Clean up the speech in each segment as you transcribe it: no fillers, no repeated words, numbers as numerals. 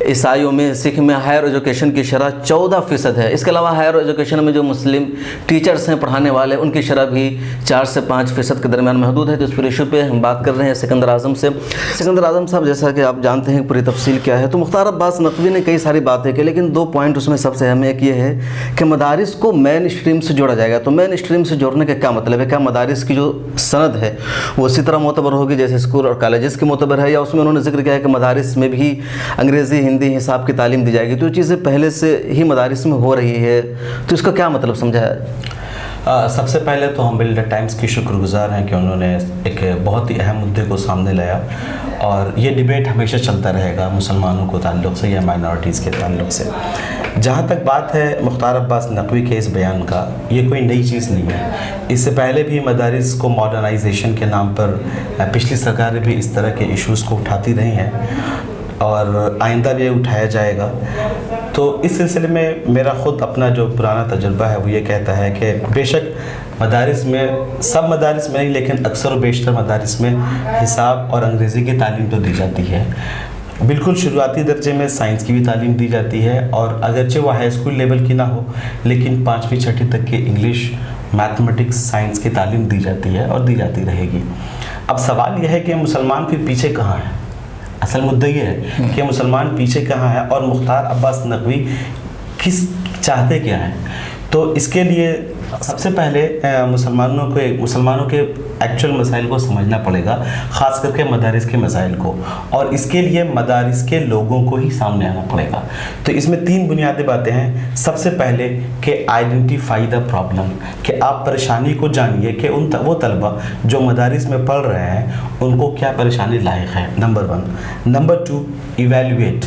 عیسائیوں میں، سکھ میں ہائر ایجوکیشن کی شرح 14% ہے۔ اس کے علاوہ ہائر ایجوکیشن میں جو مسلم ٹیچرز ہیں پڑھانے والے، ان کی شرح بھی 4 سے 5% کے درمیان محدود ہے۔ تو اس پر ایشو پہ ہم بات کر رہے ہیں سکندر اعظم سے۔ سکندر اعظم صاحب، جیسا کہ آپ جانتے ہیں پوری تفصیل کیا ہے، تو مختار عباس نقوی نے کئی ساری باتیں کی، لیکن 2 پوائنٹ اس میں سب سے اہم ایک یہ ہے کہ مدارس کو مین اسٹریم سے جوڑا جائے گا۔ تو مین اسٹریم سے جوڑنے کا کیا مطلب ہے؟ کیا مدارس کی جو سند ہے وہ اسی طرح معتبر ہوگی جیسے اسکول اور کالجز کی معتبر ہے، یا اس میں انہوں نے ذکر کیا ہے کہ مدارس میں بھی انگریزی، ہندی، حساب کی تعلیم دی جائے گی؟ تو یہ چیزیں پہلے سے ہی مدارس میں ہو رہی ہے، تو اس کا کیا مطلب سمجھا ہے؟ سب سے پہلے تو ہم بلڈ ٹائمز کی شکر گزار ہیں کہ انہوں نے ایک بہت ہی اہم مدعے کو سامنے لایا، اور یہ ڈیبیٹ ہمیشہ چلتا رہے گا مسلمانوں کو تعلق سے یا مائنورٹیز کے تعلق سے۔ جہاں تک بات ہے مختار عباس نقوی کے اس بیان کا، یہ کوئی نئی چیز نہیں ہے۔ اس سے پہلے بھی مدارس کو ماڈرنائزیشن کے نام پر پچھلی سرکاریں بھی اس طرح کے ایشوز کو اٹھاتی رہی ہیں، اور آئندہ بھی اٹھایا جائے گا۔ تو اس سلسلے میں میرا خود اپنا جو پرانا تجربہ ہے وہ یہ کہتا ہے کہ بے شک مدارس میں، سب مدارس میں نہیں لیکن اکثر و بیشتر مدارس میں حساب اور انگریزی کی تعلیم تو دی جاتی ہے۔ بالکل شروعاتی درجے میں سائنس کی بھی تعلیم دی جاتی ہے، اور اگرچہ وہ ہائی اسکول لیول کی نہ ہو لیکن 5ویں 6ٹھی تک کے انگلش، میتھمیٹکس، سائنس کی تعلیم دی جاتی ہے اور دی جاتی رہے گی۔ اب سوال یہ ہے کہ مسلمان پھر پیچھے کہاں ہیں؟ اصل مدعا یہ ہے کہ مسلمان پیچھے کہاں ہے، اور مختار عباس نقوی کس چاہتے کیا ہیں؟ تو اس کے لیے سب سے پہلے مسلمانوں کے ایکچوئل مسائل کو سمجھنا پڑے گا، خاص کر کے مدارس کے مسائل کو، اور اس کے لیے مدارس کے لوگوں کو ہی سامنے آنا پڑے گا۔ تو اس میں 3 بنیادی باتیں ہیں۔ سب سے پہلے کہ آئیڈینٹیفائی دا پرابلم، کہ آپ پریشانی کو جانیے کہ وہ طلبہ جو مدارس میں پڑھ رہے ہیں ان کو کیا پریشانی لاحق ہے، نمبر 1۔ نمبر 2، ایویلویٹ،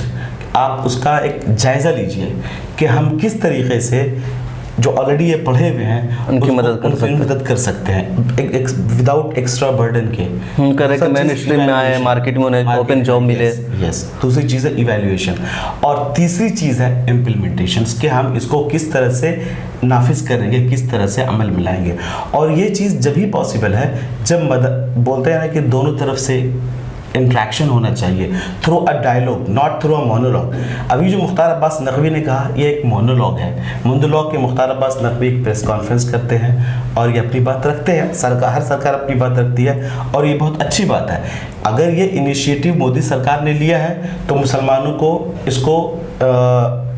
آپ اس کا ایک جائزہ لیجئے کہ ہم کس طریقے سے جو آلریڈی یہ پڑھے ہوئے ہیں ان کی مدد کر سکتے ہیں وداؤٹ ایکسٹرا برڈن کے، کرے کہ مین اسٹریم میں آئے، مارکیٹ میں انہیں اوپن جاب ملے۔ یس، دوسری چیز ہے ایویلیویشن، اور تیسری چیز ہے امپلیمنٹیشن، کہ ہم اس کو کس طرح سے نافذ کریں گے، کس طرح سے عمل میں لائیں گے۔ اور یہ چیز جب ہی پاسبل ہے جب بولتے ہیں نا کہ دونوں طرف سے انٹریکشن ہونا چاہیے، through a dialogue, not through a monologue. ابھی جو مختار عباس نقوی نے کہا یہ ایک مونولوگ ہے۔ مونولوگ کے مختار عباس نقوی ایک پریس کانفرنس کرتے ہیں اور یہ اپنی بات رکھتے ہیں، ہر سرکار اپنی بات رکھتی ہے، اور یہ بہت اچھی بات ہے۔ اگر یہ انیشیٹو مودی سرکار نے لیا ہے تو مسلمانوں کو اس کو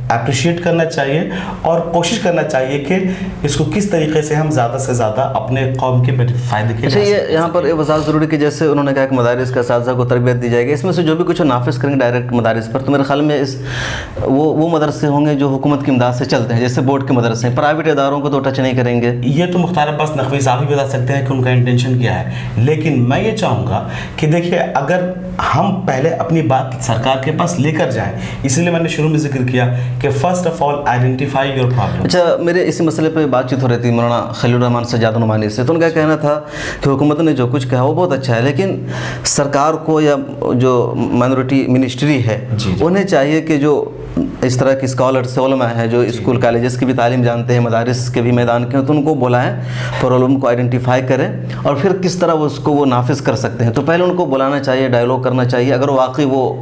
اپریشیٹ کرنا چاہیے اور کوشش کرنا چاہیے کہ اس کو کس طریقے سے ہم زیادہ سے زیادہ اپنے قوم کے فائدے کے لیے۔ یہ یہاں پر وضاحت ضروری کہ جیسے انہوں نے کہا کہ مدارس کے اساتذہ کو تربیت دی جائے گی، اس میں سے جو بھی کچھ نافذ کریں گے ڈائریکٹ مدارس پر، تو میرے خیال میں وہ مدرسے ہوں گے جو حکومت کی امداد سے چلتے ہیں، جیسے بورڈ کے مدرسے ہیں، پرائیویٹ اداروں کو تو ٹچ نہیں کریں گے۔ یہ تو مختار عباس نقوی صاحب بھی بتا سکتے ہیں کہ ان کا انٹینشن کیا ہے، لیکن میں یہ چاہوں گا کہ دیکھیے اگر ہم پہلے اپنی بات سرکار کے پاس لے کر جائیں، اسی لیے میں نے شروع میں ذکر کیا کہ first of all identify your problem. اچھا، میرے اسی مسئلے پہ بات چیت ہو رہی تھی مولانا خلیل الرحمان سجاد نعمانی سے، تو ان کا کہنا تھا کہ حکومت نے جو کچھ کہا وہ بہت اچھا ہے، لیکن سرکار کو یا جو مائنورٹی منسٹری ہے انہیں چاہیے کہ جو اس طرح کی اسکالرس علماء ہیں جو اسکول کالجز کی بھی تعلیم جانتے ہیں، مدارس کے بھی میدان کے ہیں، تو ان کو بلائیں، پرابلم کو آئیڈینٹیفائی کریں اور پھر کس طرح وہ اس کو وہ نافذ کر سکتے ہیں۔ تو پہلے ان کو بلانا چاہیے، ڈائلاگ کرنا چاہیے، اگر واقعی وہ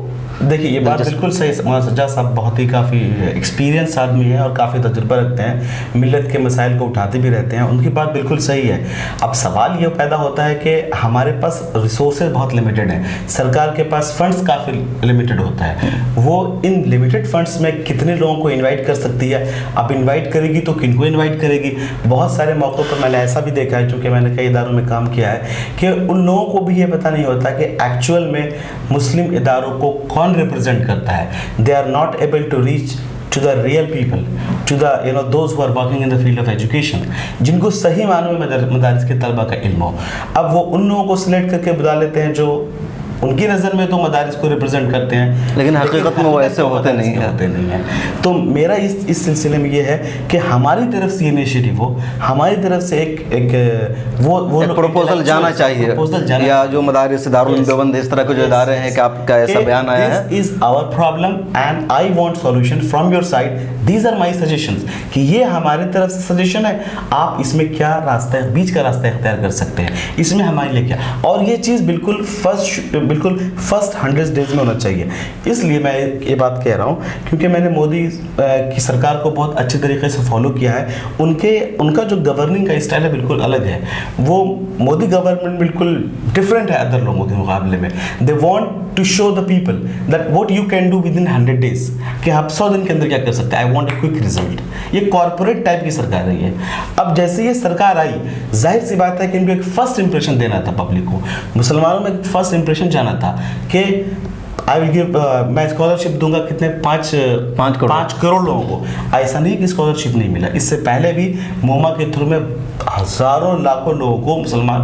دیکھیے یہ بات بالکل صحیح، مولانا سجاد صاحب بہت ہی کافی ایکسپیرینس آدمی ہیں اور کافی تجربہ رکھتے ہیں، ملت کے مسائل کو اٹھاتے بھی رہتے ہیں، ان کی بات بالکل صحیح ہے۔ اب سوال یہ پیدا ہوتا ہے کہ ہمارے پاس ریسورسز بہت لمیٹڈ ہیں، سرکار کے پاس فنڈز کافی لمیٹڈ ہوتا ہے، وہ ان لمیٹڈ فنڈز میں کتنے لوگوں کو انوائٹ کر سکتی ہے؟ اب انوائٹ کرے گی تو کن کو انوائٹ کرے گی؟ بہت سارے موقعوں پر میں نے ایسا بھی دیکھا ہے، چونکہ میں نے کئی اداروں میں کام کیا ہے، کہ ان لوگوں کو بھی یہ پتہ نہیں ہوتا کہ ایکچوئل میں مسلم اداروں کو کون ریپرزینٹ کرتا ہے۔ they are not able to reach to the real people, to the those who are working in the field of education، جن کو صحیح معنوں میں مدارس کے طلبہ کا علم ہو۔ اب وہ ان لوگوں کو سلیکٹ کر کے بلا لیتے ہیں جو ان کی نظر میں تو مدارس کو ریپرزینٹ کرتے ہیں، لیکن حقیقت میں وہ ایسے ہوتے نہیں ہیں۔ تو میرا اس سلسلے میں یہ ہے کہ ہماری طرف سے انیشیٹو ہو، ہماری طرف سے ایک وہ پروپوزل جانا چاہیے، یا جو مدارس دارالعلوم دیوبند اس طرح کے جو ادارے ہیں کہ آپ کا ایسا بیان آیا ہے، this is our problem and I want solution from your side, these are my suggestions، کہ یہ ہماری طرف سے سجیشن ہے، آپ اس میں کیا راستہ، بیچ کا راستہ اختیار کر سکتے ہیں، اس میں ہمارے لیے کیا۔ اور یہ چیز بالکل بالکل فرسٹ 100 ڈیز میں ہونا چاہیے. اس لیے میں یہ بات کہہ رہا ہوں کیونکہ میں نے مودی کی سرکار کو بہت اچھے طریقے سے فالو کیا ہے. ان کا جو گورننگ کا اسٹائل ہے بالکل الگ ہے. وہ مودی گورنمنٹ بالکل ڈفرینٹ ہے ادر لوگوں کے مقابلے میں. They want to show the people that what you can do with in 100 days, کہ آپ 100 دن کے اندر کیا کر سکتے ہیں. I want a quick result. یہ کارپوریٹ ٹائپ کی سرکار رہی ہے. اب جیسے یہ سرکار آئی, ظاہر سی بات ہے کہ ان کو ایک فرسٹ امپریشن دینا تھا پبلک کو. مسلمانوں میں ایک فرسٹ امپریشن جانا تھا کہ آئی ول گیو, میں اسکالرشپ دوں گا کتنے 5 کروڑ لوگوں کو. ایسا نہیں کہ اسکالرشپ نہیں ملا. اس سے پہلے بھی موما کے تھرو میں ہزاروں لاکھوں لوگوں کو, مسلمان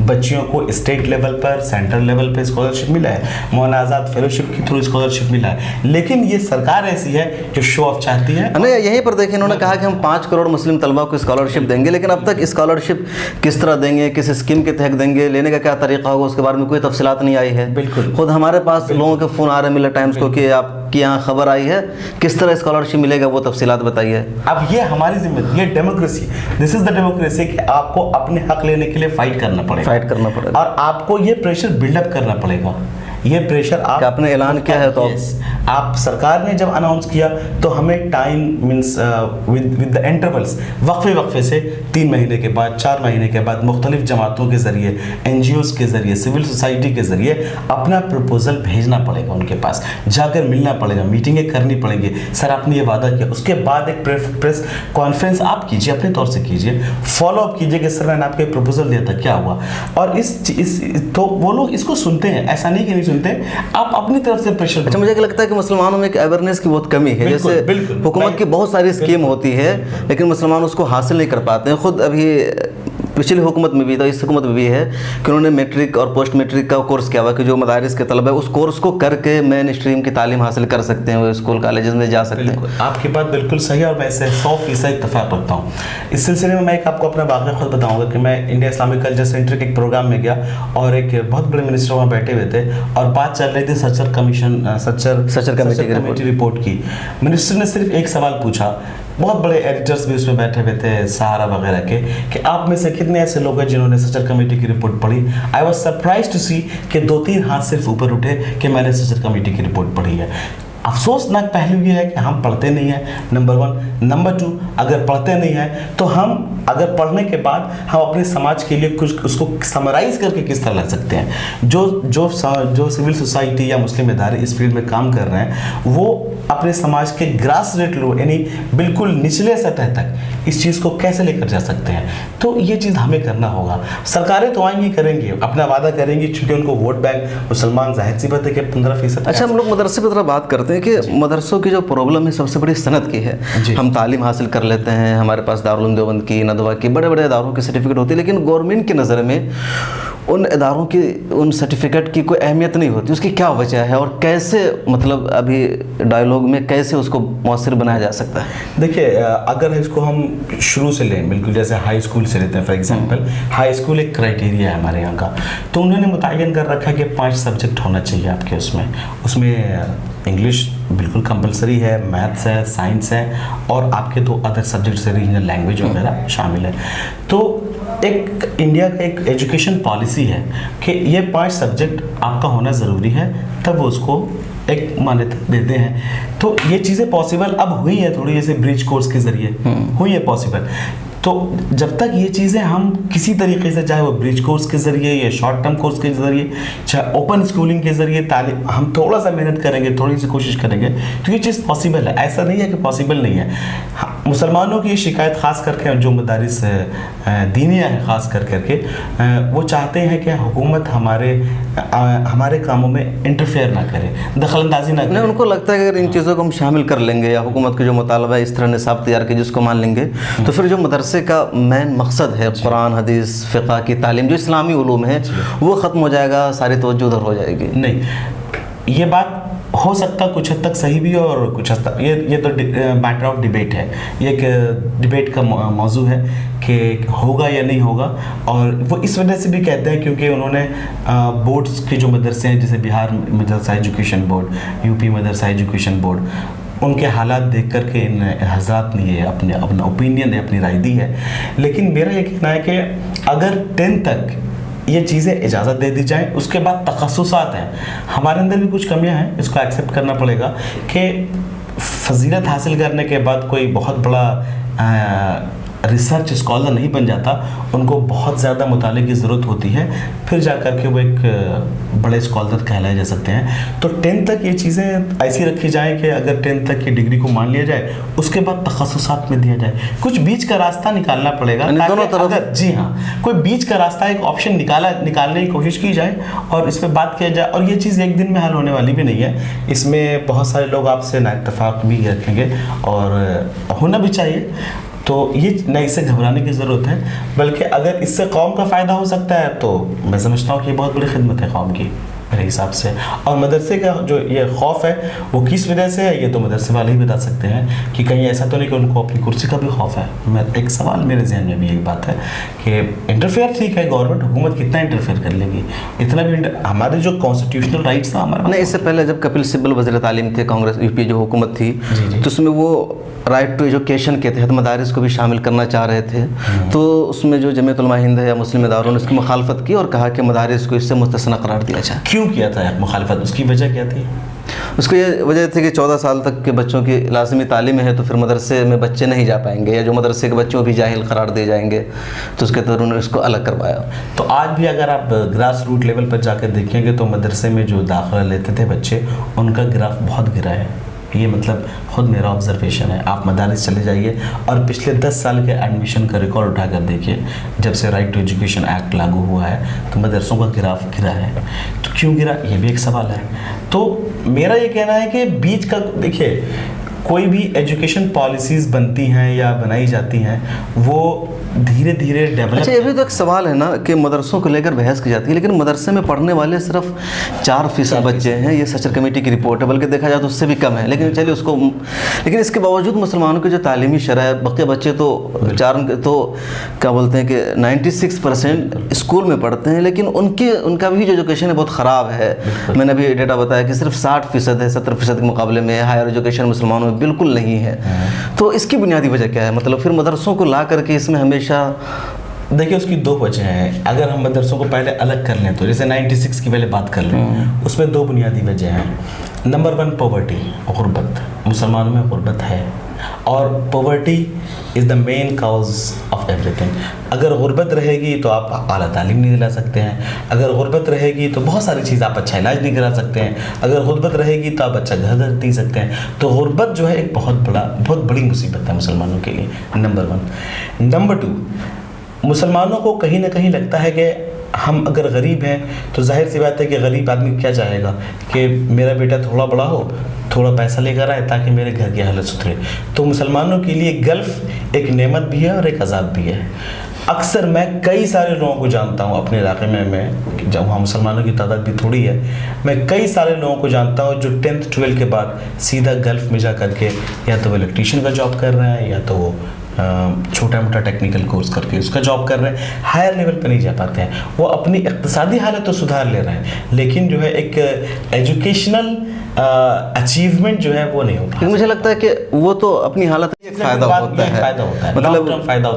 بچیوں کو اسٹیٹ لیول پر, سینٹرل لیول پہ اسکالرشپ ملا ہے. مولانا آزاد فیلوشپ کے تھرو اسکالرشپ ملا ہے. لیکن یہ سرکار ایسی ہے جو شو آف چاہتی ہے. نہیں, یہیں پر دیکھیں انہوں نے کہا کہ ہم 5 کروڑ مسلم طلبہ کو اسکالرشپ دیں گے, لیکن اب تک اسکالرشپ کس طرح دیں گے, کس اسکیم کے تحت دیں گے, لینے کا کیا طریقہ ہوگا, اس کے بارے میں کوئی تفصیلات نہیں آئی ہے. بالکل. خود ہمارے پاس لوگوں کے فون آ رہے ہیں ملت ٹائمز کو کہ آپ کی یہاں خبر آئی ہے, کس طرح اسکالرشپ ملے گا, وہ تفصیلات بتائیے. اب یہ ہماری ذمہ, یہ democracy, this is the democracy کہ آپ کو اپنے حق لینے کے لیے فائٹ کرنا پڑے گا, اور آپ کو یہ پریشر بلڈ اپ کرنا پڑے گا. یہ پریشر آپ نے اعلان کیا ہے تو آپ سرکار نے جب اناؤنس کیا تو ہمیں time means with the intervals, وقفے سے 3 مہینے کے بعد, 4 مہینے کے بعد مختلف جماعتوں کے ذریعے, NGOs کے ذریعے, سول سوسائٹی کے ذریعے اپنا پروپوزل بھیجنا پڑے گا. ان کے پاس جا کر ملنا پڑے گا, میٹنگیں کرنی پڑیں گی. سر آپ نے یہ وعدہ کیا, اس کے بعد ایک پریس کانفرنس آپ کیجیے, اپنے طور سے کیجیے, فالو اپ کیجیے کہ سر میں نے آپ کو پروپوزل دیا تھا, کیا ہوا. اور تو وہ لوگ اس کو سنتے ہیں, ایسا نہیں کہ نہیں سنتے, آپ اپنی طرف سے پریشر. اچھا, مجھے لگتا ہے کہ مسلمانوں میں ایک اویئرنیس کی بہت کمی ہے. جیسے حکومت کی بہت ساری اسکیم ہوتی ہے لیکن مسلمان اس کو حاصل نہیں کر پاتے ہیں. خود ابھی پچھلی حکومت میں بھی تھا, اس حکومت میں بھی ہے کہ انہوں نے میٹرک اور پوسٹ میٹرک کا کورس کیا ہوا کہ جو مدارس کے طلبہ ہے اس کورس کو کر کے مین اسٹریم کی تعلیم حاصل کر سکتے ہیں, وہ اسکول کالجز میں جا سکتے ہیں. آپ کی بات بالکل صحیح ہے اور میں اس سے 100% اتفاق رکھتا ہوں. اس سلسلے میں ایک آپ کو اپنا واقعہ خود بتاؤں گا کہ میں انڈیا اسلامک کلچر سینٹر کے ایک پروگرام میں گیا اور ایک بہت بڑے منسٹر وہاں بیٹھے ہوئے تھے اور بات چل رہی تھی سچر کمیٹی رپورٹ کی. منسٹر نے صرف ایک سوال پوچھا, بہت بڑے ایڈیٹرز بھی اس میں بیٹھے ہوئے تھے سہارا وغیرہ کے, کہ آپ میں سے کتنے ایسے لوگ ہیں جنہوں نے سچر کمیٹی کی رپورٹ پڑھی. آئی واز سرپرائز ٹو سی کہ 2-3 ہاتھ صرف اوپر اٹھے کہ میں نے سچر کمیٹی کی رپورٹ پڑھی ہے. افسوسناک پہلو یہ ہے کہ ہم پڑھتے نہیں ہیں, نمبر 1. نمبر 2, اگر پڑھتے نہیں ہیں تو ہم اگر پڑھنے کے بعد ہم اپنے سماج کے لیے کچھ اس کو سمرائز کر کے کس طرح لگ سکتے ہیں. جو سول سوسائٹی یا مسلم ادارے اس فیلڈ میں کام کر رہے ہیں وہ اپنے سماج کے گراس روٹ لو یعنی بالکل نچلے سطح تک اس چیز کو کیسے لے کر جا سکتے ہیں. تو یہ چیز ہمیں کرنا ہوگا. سرکاریں تو آئیں گی, کریں گی, اپنا وعدہ کریں گی, چونکہ ان کو ووٹ بینک مسلمان ظاہر سی بات ہے کہ 15%. اچھا, ہم لوگ مدرسے پہ ذرا بات کرتے ہیں کہ مدرسوں کی جو پرابلم ہے سب سے بڑی صنعت کی ہے. ہم تعلیم حاصل کر لیتے ہیں, ہمارے پاس دارالعلوم دیوبند کی, ندوہ کی, بڑے بڑے اداروں کی سرٹیفکیٹ ہوتی ہے, لیکن گورنمنٹ کی نظر میں ان اداروں کی ان سرٹیفکیٹ کی کوئی اہمیت نہیں ہوتی. اس کی کیا وجہ ہے اور کیسے مطلب ابھی ڈائیلاگ میں کیسے اس کو مؤثر بنایا جا سکتا ہے؟ دیکھیے, اگر اس کو ہم شروع سے لیں, بالکل جیسے ہائی اسکول سے لیتے ہیں فار ایگزامپل, ہائی اسکول ایک کرائٹیریا ہے ہمارے یہاں کا, تو انہوں نے متعین کر رکھا کہ 5 سبجیکٹ ہونا چاہیے آپ کے. اس میں انگلش بالکل کمپلسری ہے, میتھس ہے, سائنس ہے, اور آپ کے 2 ادر سبجیکٹس ریجنل لینگویج وغیرہ شامل ہے. تو ایک انڈیا کا ایک ایجوکیشن پالیسی ہے کہ یہ 5 سبجیکٹ آپ کا ہونا ضروری ہے, تب وہ اس کو ایک مانیتا دیتے ہیں. تو یہ چیزیں پاسبل اب ہوئی ہیں تھوڑی, جیسے برج کورس کے ذریعے ہوئی ہے پاسبل. تو جب تک یہ چیزیں ہم کسی طریقے سے, چاہے وہ برج کورس کے ذریعے یا شارٹ ٹرم کورس کے ذریعے, چاہے اوپن اسکولنگ کے ذریعے تعلیم, ہم تھوڑا سا محنت کریں گے, تھوڑی سی کوشش کریں گے, تو یہ چیز پاسبل ہے. ایسا نہیں ہے کہ پاسبل نہیں ہے. مسلمانوں کی یہ شکایت خاص کر کے جو مدارس دینی ہیں خاص کر کے, وہ چاہتے ہیں کہ حکومت ہمارے کاموں میں انٹرفیئر نہ کرے, دخل اندازی نہ کرے. ان کو لگتا ہے کہ اگر ان چیزوں کو ہم شامل کر لیں گے یا حکومت کے جو مطالبہ ہے اس طرح نصاب تیار کے جس کو مان لیں گے, تو پھر جو مدرسے کا مین مقصد ہے قرآن حدیث فقہ کی تعلیم, جو اسلامی علوم ہے, وہ ختم ہو جائے گا, ساری توجہ ادھر ہو جائے گی. نہیں, یہ بات ہو سکتا کچھ حد تک صحیح بھی اور کچھ حد تک یہ تو میٹر آف ڈیبیٹ ہے. یہ ایک ڈیبیٹ کا موضوع ہے کہ ہوگا یا نہیں ہوگا, اور وہ اس وجہ سے بھی کہتے ہیں کیونکہ انہوں نے بورڈز کے جو مدرسے ہیں, جیسے بہار مدرسہ ایجوکیشن بورڈ, UP مدرسہ ایجوکیشن بورڈ, ان کے حالات دیکھ کر کے ان حضرات نے یہ اپنا اوپینین ہے, اپنی رائے دی ہے. لیکن میرا یہ کہنا ہے کہ اگر 10 تک یہ چیزیں اجازت دے دی جائیں. اس کے بعد تخصصات ہیں, ہمارے اندر بھی کچھ کمیاں ہیں, اس کو ایکسیپٹ کرنا پڑے گا کہ فضیلت حاصل کرنے کے بعد کوئی بہت بڑا ریسرچ اسکالر نہیں بن جاتا, ان کو بہت زیادہ مطالعے کی ضرورت ہوتی ہے, پھر جا کر کے وہ ایک بڑے اسکالر کہلائے جا سکتے ہیں. تو 10 تک یہ چیزیں ایسی رکھی جائیں کہ اگر 10 تک کی ڈگری کو مان لیا جائے, اس کے بعد تخصصات میں دیا جائے. کچھ بیچ کا راستہ نکالنا پڑے گا, اگر جی ہاں کوئی بیچ کا راستہ ایک آپشن نکالنے کی کوشش کی جائے اور اس پہ بات کیا جائے. اور یہ چیز ایک دن میں حل ہونے والی بھی نہیں ہے, اس میں بہت سارے لوگ آپ سے نا اتفاق بھی رکھیں گے اور ہونا بھی چاہیے. تو یہ نہ اسے گھبرانے کی ضرورت ہے, بلکہ اگر اس سے قوم کا فائدہ ہو سکتا ہے تو میں سمجھتا ہوں کہ یہ بہت بڑی خدمت ہے قوم کی میرے حساب سے. اور مدرسے کا جو یہ خوف ہے وہ کس وجہ سے ہے, یہ تو مدرسے والے ہی بتا سکتے ہیں کہ کہیں ایسا تو نہیں کہ ان کو اپنی کرسی کا بھی خوف ہے. میں ایک سوال میرے ذہن میں بھی ایک بات ہے کہ انٹرفیئر ٹھیک ہے, گورنمنٹ حکومت کتنا انٹرفیئر کر لے گی, اتنا بھی ہمارے جو کانسٹیٹیوشنل رائٹس ہیں ہمارے نہیں. اس سے پہلے جب کپل سبل وزیر تعلیم تھے, کانگریس یو پی جو حکومت تھی, تو اس میں وہ رائٹ ٹو ایجوکیشن کے تحت مدارس کو بھی شامل کرنا چاہ رہے تھے. تو اس میں جو جمعیت علماء ہند ہے یا مسلم اداروں نے اس کی مخالفت کی اور کہا کہ مدارس کو اس سے مستثنی قرار دیا جائے. کیوں کیا تھا مخالفت, اس کی وجہ کیا تھی؟ اس کی یہ وجہ تھی کہ 14 سال تک کے بچوں کی لازمی تعلیم ہے, تو پھر مدرسے میں بچے نہیں جا پائیں گے, یا جو مدرسے کے بچوں بھی جاہل قرار دے جائیں گے, تو اس کے تحت انہوں نے اس کو الگ کروایا. تو آج بھی اگر آپ گراس روٹ لیول پر جا کے دیکھیں گے تو مدرسے میں جو داخلہ لیتے تھے بچے, ان کا گراف بہت گرا ہے. یہ مطلب خود میرا آبزرویشن ہے. آپ مدارس چلے جائیے اور پچھلے 10 سال کے ایڈمیشن کا ریکارڈ اٹھا کر دیکھیے, جب سے رائٹ ٹو ایجوکیشن ایکٹ لاگو ہوا ہے تو مدرسوں کا گراف گرا ہے. تو کیوں گرا, یہ بھی ایک سوال ہے. تو میرا یہ کہنا ہے کہ بیچ کا دیکھیے, کوئی بھی ایجوکیشن پالیسیز بنتی ہیں یا بنائی جاتی ہیں وہ دھیرے دھیرے ڈیولپ. اچھا, یہ بھی تو ایک سوال ہے نا کہ مدرسوں کو لے کر بحث کی جاتی ہے, لیکن مدرسے میں پڑھنے والے صرف 4% بچے ہیں. یہ سچر کمیٹی کی رپورٹ ہے, بلکہ دیکھا جائے تو اس سے بھی کم ہے. لیکن چلیے اس کو, لیکن اس کے باوجود مسلمانوں کی جو تعلیمی شرح ہے, بقیہ بچے تو کیا بولتے ہیں کہ 96% اسکول میں پڑھتے ہیں, لیکن ان کا بھی جو ایجوکیشن ہے بہت خراب ہے. میں نے ابھی ڈیٹا بتایا کہ صرف 60% ہے 70% کے مقابلے میں. ہائر ایجوکیشن مسلمانوں میں بالکل نہیں ہے. تو اس کی بنیادی وجہ کیا ہے, مطلب پھر مدرسوں کو لا کر کے اس میں ہمیشہ دیکھیں اس کی 2 وجہ ہیں. اگر ہم مدرسوں کو پہلے الگ کر لیں تو جیسے 96 کی پہلے بات کر لیں, اس میں 2 بنیادی وجہ ہیں. نمبر 1 پاورٹی, غربت. مسلمانوں میں غربت ہے اور poverty is the main cause of ایوری تھنگ. اگر غربت رہے گی تو آپ اعلیٰ تعلیم نہیں دلا سکتے ہیں, اگر غربت رہے گی تو بہت ساری چیز آپ اچھا علاج نہیں کرا سکتے ہیں, اگر غربت رہے گی تو آپ اچھا گھر نہیں سکتے ہیں. تو غربت جو ہے ایک بہت بڑی مصیبت ہے مسلمانوں کے لیے, نمبر 1. نمبر 2, مسلمانوں کو کہیں نہ کہیں لگتا ہے کہ ہم اگر غریب ہیں تو ظاہر سی بات ہے کہ غریب آدمی کیا چاہے گا کہ میرا بیٹا تھوڑا بڑا ہو, تھوڑا پیسہ لے کر آئے تاکہ میرے گھر کی حالت سدھرے. تو مسلمانوں کے لیے گلف ایک نعمت بھی ہے اور ایک عذاب بھی ہے. اکثر میں کئی سارے لوگوں کو جانتا ہوں اپنے علاقے میں جب وہاں مسلمانوں کی تعداد بھی تھوڑی ہے, میں کئی سارے لوگوں کو جانتا ہوں جو 10th 12 کے بعد سیدھا گلف میں جا کر کے یا تو وہ الیکٹریشین کا جاب کر رہے ہیں یا تو وہ چھوٹا موٹا ٹیکنیکل کورس کر کے اس کا جاب کر رہے ہیں. ہائر لیول پہ نہیں جا پاتے ہیں. وہ اپنی اقتصادی حالت تو سدھار لے رہے ہیں, لیکن جو ہے ایک ایجوکیشنل اچیومنٹ جو ہے وہ نہیں ہوتا. مجھے لگتا ہے کہ وہ تو اپنی حالت فائدہ ہوتا ہے, مطلب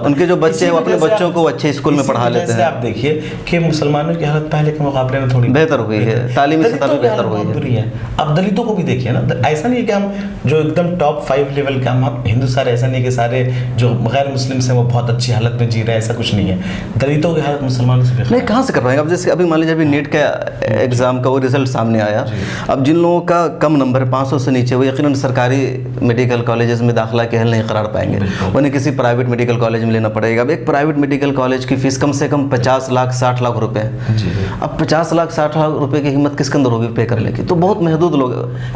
ان کے جو بچے ہیں وہ اپنے بچوں کو اچھے اسکول میں پڑھا لیتے ہیں. آپ دیکھیے کہ مسلمانوں کی حالت پہلے کے مقابلے میں تھوڑی بہتر ہوئی ہے, تعلیمی سطح بھی بہتر ہوئی ہے. اب دلتوں کو بھی دیکھیے نا, ایسا نہیں کہ ہم جو ایک دم ٹاپ 5 لیول کا ہم ہندوستان, ایسا نہیں کہ سارے جو غیر مسلم سے وہ بہت اچھی حالت میں جی رہے ہیں, ایسا کچھ نہیں ہے. دلتوں کی حالت مسلمانوں سے نہیں, کہاں سے کر پائیں گے. اب جیسے ابھی مان لیجیے ابھی نیٹ کا ایگزام کا وہ رزلٹ سامنے آیا, اب جن لوگوں کا کم نمبر ہے 500 سے نیچے, وہ یقیناً سرکاری میڈیکل کالجز میں داخلہ کے حل نہیں قرار پائیں گے, انہیں کسی پرائیویٹ میڈیکل کالج میں لینا پڑے گا. اب ایک پرائیویٹ میڈیکل کالج کی فیس کم سے کم 50 لاکھ 60 لاکھ روپے. اب 50 لاکھ 60 لاکھ روپے کی ہمت کس کے اندر ہوگی پے کرنے کی, تو بہت محدود لوگ.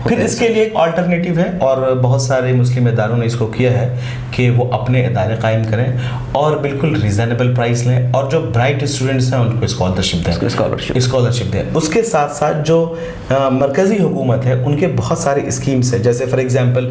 پھر اس کے لیے ایک آلٹرنیٹیو ہے اور بہت سارے مسلم اداروں نے اس کو کیا ہے کہ وہ اپنے ادارے قائم کریں اور بالکل ریزنیبل پرائس لیں, اور جو برائٹ اسٹوڈنٹس ہیں ان کو اسکالرشپ دیں. اس کے ساتھ ساتھ جو مرکزی حکومت ہے ان کے بہت سارے اسکیمس ہیں, جیسے فار ایگزامپل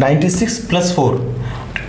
96+4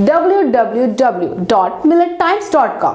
www.millettimes.com।